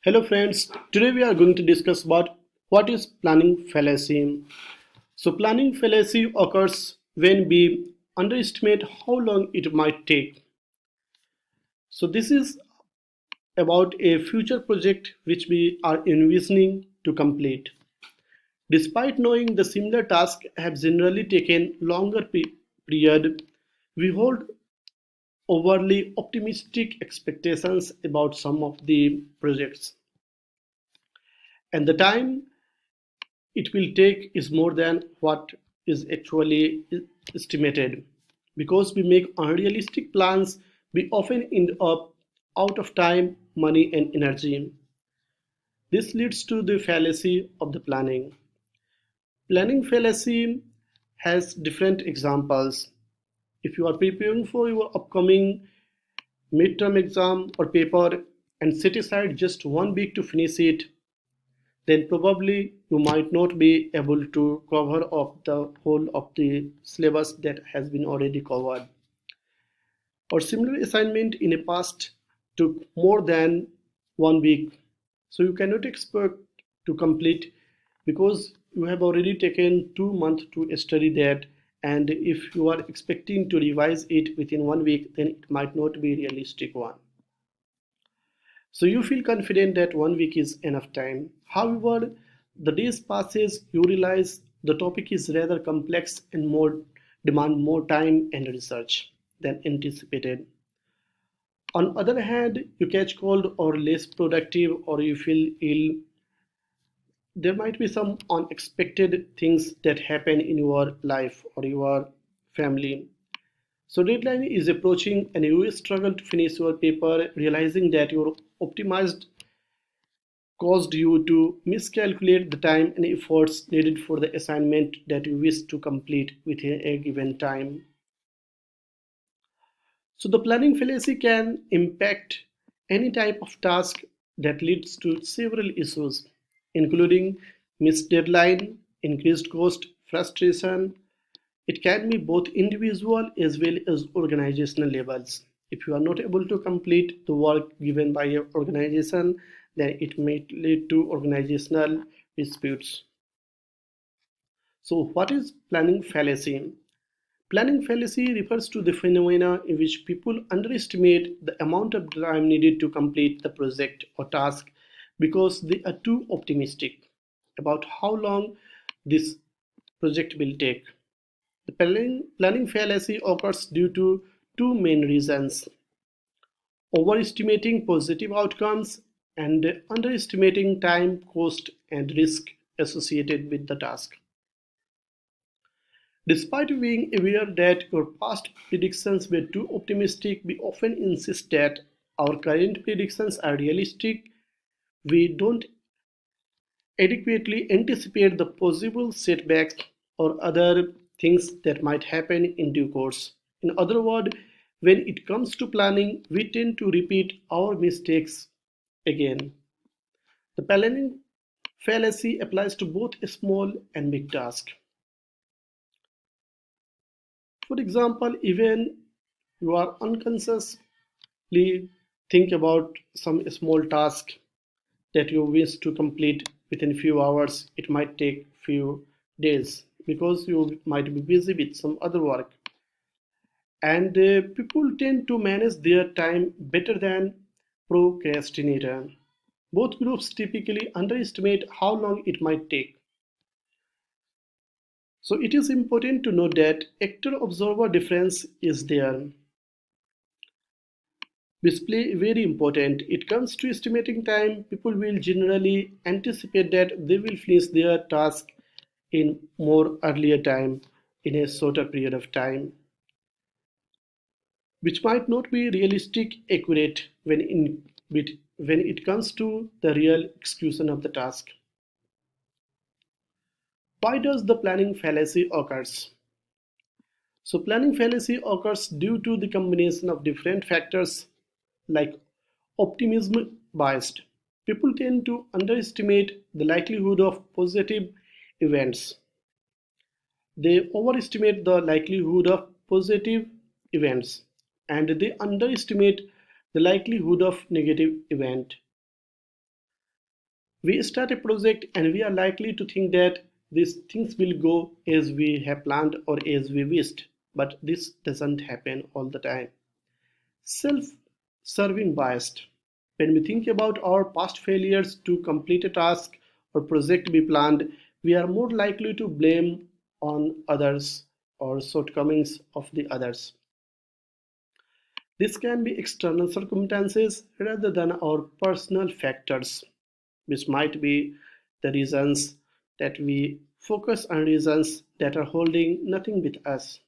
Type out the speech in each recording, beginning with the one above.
Hello friends, today we are going to discuss about what is planning fallacy. So planning fallacy occurs when we underestimate how long it might take. So this is about a future project which we are envisioning to complete. Despite knowing the similar tasks have generally taken longer period, we hold overly optimistic expectations about some of the projects. And the time it will take is more than what is actually estimated. Because we make unrealistic plans, we often end up out of time, money, and energy. This leads to the fallacy of the planning. Planning fallacy has different examples. If you are preparing for your upcoming midterm exam or paper and set aside just 1 week to finish it, then probably you might not be able to cover up the whole of the syllabus that has been already covered. Or similar assignment in the past took more than 1 week. So you cannot expect to complete because you have already taken 2 months to study that, and if you are expecting to revise it within 1 week, then it might not be realistic one. So you feel confident that 1 week is enough time. However, the days passes, you realize the topic is rather complex and more demand more time and research than anticipated. On other hand, you catch cold or less productive or you feel ill. There might be some unexpected things that happen in your life or your family. So deadline is approaching and you struggle to finish your paper, realizing that your optimized caused you to miscalculate the time and efforts needed for the assignment that you wish to complete within a given time. So the planning fallacy can impact any type of task that leads to several issues, including missed deadline, increased cost, frustration. It can be both individual as well as organizational levels. If you are not able to complete the work given by your organization, then it may lead to organizational disputes. So, what is planning fallacy? Planning fallacy refers to the phenomena in which people underestimate the amount of time needed to complete the project or task because they are too optimistic about how long this project will take. The planning fallacy occurs due to two main reasons: overestimating positive outcomes and underestimating time, cost, and risk associated with the task. Despite being aware that your past predictions were too optimistic, we often insist that our current predictions are realistic. We don't adequately anticipate the possible setbacks or other things that might happen in due course. In other words, when it comes to planning, we tend to repeat our mistakes again. The planning fallacy applies to both small and big tasks. For example, even you are unconsciously think about some small task that you wish to complete within few hours, it might take few days because you might be busy with some other work. And people tend to manage their time better than procrastinator. Both groups typically underestimate how long it might take. So it is important to note that actor-observer difference is there. Display very important. It comes to estimating time, people will generally anticipate that they will finish their task in more earlier time in a shorter period of time, which might not be realistic accurate when it comes to the real execution of the task. Why does the planning fallacy occurs? So planning fallacy occurs due to the combination of different factors like optimism biased. People tend to underestimate the likelihood of positive events. They overestimate the likelihood of positive events and they underestimate the likelihood of negative event. We start a project and we are likely to think that these things will go as we have planned or as we wished, but this doesn't happen all the time. Self-serving biased. When we think about our past failures to complete a task or project we planned, we are more likely to blame on others or shortcomings of the others. This can be external circumstances rather than our personal factors, which might be the reasons that we focus on reasons that are holding nothing with us.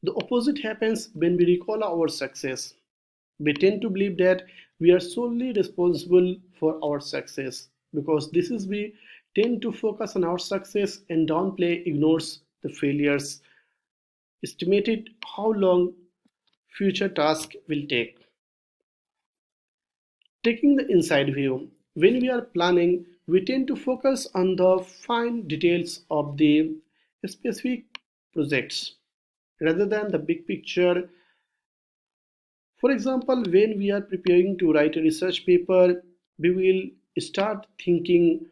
The opposite happens when we recall our success. We tend to believe that we are solely responsible for our success. Because this is we tend to focus on our success and downplay ignores the failures, estimated how long future tasks will take. Taking the inside view, when we are planning, we tend to focus on the fine details of the specific projects rather than the big picture. For example, when we are preparing to write a research paper, we will start thinking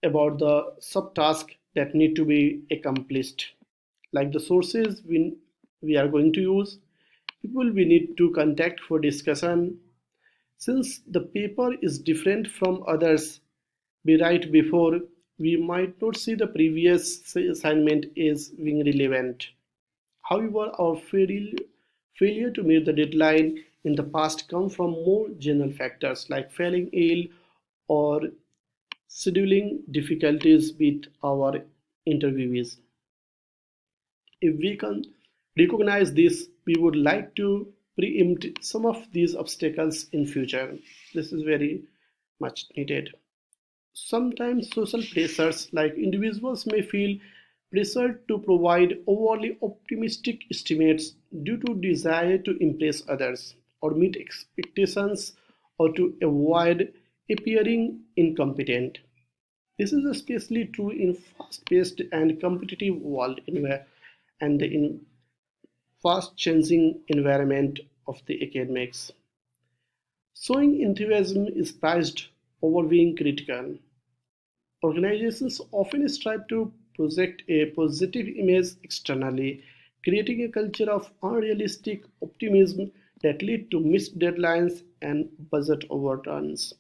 about the subtasks that need to be accomplished, like the sources we are going to use, people we need to contact for discussion. Since the paper is different from others we write before, we might not see the previous assignment as being relevant. However, our failure to meet the deadline in the past come from more general factors like failing ill or scheduling difficulties with our interviewees. If we can recognize this, we would like to preempt some of these obstacles in future. This is very much needed. Sometimes social pressures like individuals may feel pressured to provide overly optimistic estimates due to desire to impress others or meet expectations or to avoid appearing incompetent. This is especially true in fast-paced and competitive world and in fast-changing environment of the academics. Showing enthusiasm is prized over being critical. Organizations often strive to project a positive image externally, creating a culture of unrealistic optimism that lead to missed deadlines and budget overruns.